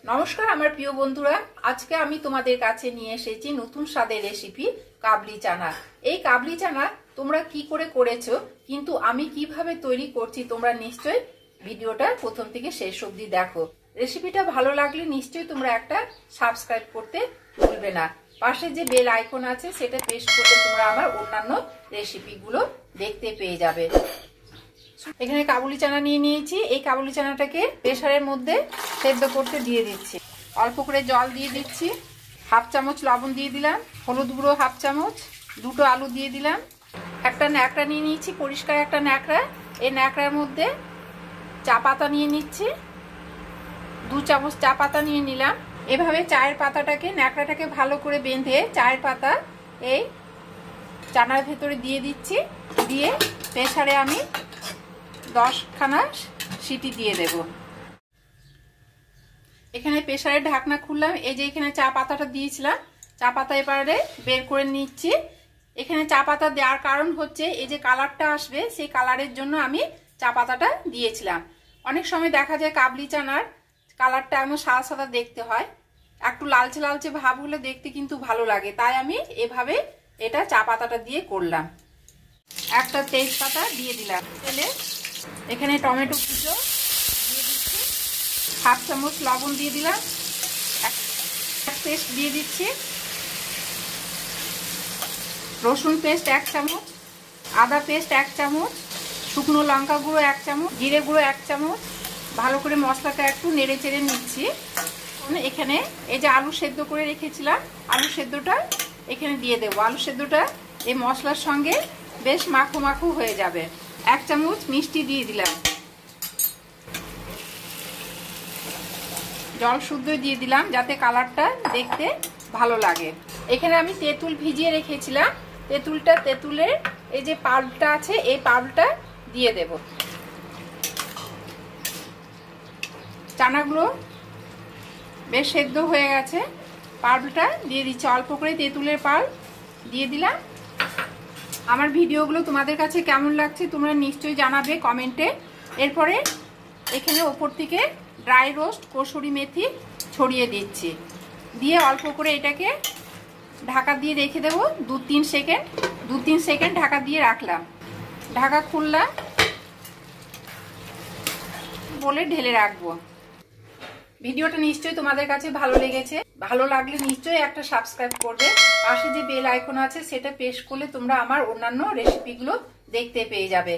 নমস্কার আমার প্রিয় বন্ধুরা, আজকে আমি তোমাদের কাছে নিয়ে এসেছি নতুন স্বাদের রেসিপি কাবলি চানা। এই কাবলি চানা তোমরা কি করে করেছো, কিন্তু আমি কিভাবে তৈরি করছি তোমরা নিশ্চয়ই ভিডিওটা প্রথম থেকে শেষ অবধি দেখো। রেসিপিটা ভালো লাগলে নিশ্চয়ই তোমরা একটা সাবস্ক্রাইব করতে ভুলবে না। পাশে যে বেল আইকন আছে সেটা প্রেস করলে তোমরা আমার অন্যান্য রেসিপিগুলো দেখতে পেয়ে যাবে। এখানে কাবুলি চানা নিয়ে নিয়েছি। এই কাবুলি চানাটাকে প্রেসারের মধ্যে সেদ্ধ করতে দিয়ে দিচ্ছি। অল্প করে জল দিয়ে দিচ্ছি, হাফ চামচ লবণ দিয়ে দিলাম, হলুদ গুঁড়ো হাফ চামচ, দুটো আলু দিয়ে দিলাম, একটা ন্যাকড়া নিয়ে নিয়েছি, পরিষ্কার একটা ন্যাকড়া। এই ন্যাকড়ার মধ্যে চা পাতা নিয়ে নিচ্ছি, 2 চামচ চা পাতা নিয়ে নিলাম। এভাবে চায়ের পাতাটাকে ন্যাকড়াটাকে ভালো করে বেঁধে চায়ের পাতা এই চানার ভেতরে দিয়ে দিচ্ছি। দিয়ে প্রেসারে আমি 10 খানা সিটি দিয়ে দেব। এখানে প্রেসারের ঢাকনা খুললাম। এই যে এখানে চা পাতাটা দিয়েছিলাম, চা পাতা এবারে বের করে নিচ্ছি। এখানে চা পাতা দেওয়ার কারণ হচ্ছে এই যে কালারটা আসবে, সেই কালারের জন্য আমি চা পাতাটা দিয়েছিলাম। অনেক সময় দেখা যায় কাবলি চানার কালারটা এমন সাদা সাদা দেখতে হয়, একটু লালচে লালচে ভাব হলে দেখতে কিন্তু ভালো লাগে, তাই আমি এভাবে এটা চা পাতাটা দিয়ে করলাম। একটা তেজপাতা দিয়ে দিলাম তেলে। এখানে টমেটো কুচো দিয়ে দিচ্ছি, হাফ চামচ লবণ দিয়ে দিলাম, এক পেস্ট দিয়ে দিচ্ছি, রসুন পেস্ট 1 চামচ, আদা পেস্ট 1 চামচ, শুকনো লঙ্কা গুঁড়ো 1 চামচ, জিরে গুঁড়ো 1 চামচ। ভালো করে মশলাটা একটু নেড়ে চেড়ে নিচ্ছি। এখানে এই যে আলু সেদ্ধ করে রেখেছিলাম, আলু সেদ্ধটা এখানে দিয়ে দেবো। আলু সেদ্ধটা এই মশলার সঙ্গে বেশ মাখো মাখো হয়ে যাবে। 1 চামচ মিষ্টি দিয়ে দিলাম, জল শুদ্ধ দিয়ে দিলাম যাতে কালারটা দেখতে ভালো লাগে। এখানে আমি তেঁতুল ভিজিয়ে রেখেছিলাম, তেঁতুলের এই যে পাল্পটা আছে এই পাল্পটা দিয়ে দেব। চানাগুলো বেশ সেদ্ধ হয়ে গেছে, পাল্পটা দিয়ে দিচ্ছি। অল্প করে তেঁতুলের পাল্প দিয়ে দিলাম। আমার ভিডিওগুলো তোমাদের কাছে কেমন লাগছে তোমরা নিশ্চয়ই জানাবে কমেন্টে। এরপরে এখানে ওপর থেকে ড্রাই রোস্ট কসুরি মেথি ছড়িয়ে দিচ্ছি, দিয়ে অল্প করে এটাকে ঢাকা দিয়ে রেখে দেবো 2-3 সেকেন্ড ঢাকা দিয়ে রাখলাম। ঢাকা খুললাম, বলে ঢেলে রাখবো। ভিডিওটা নিশ্চয়ই তোমাদের কাছে ভালো লেগেছে, ভালো লাগলে নিশ্চয়ই একটা সাবস্ক্রাইব করবে। পাশে যে বেল আইকন আছে সেটা প্রেস করলে তোমরা আমার অন্যান্য রেসিপিগুলো দেখতে পেয়ে যাবে।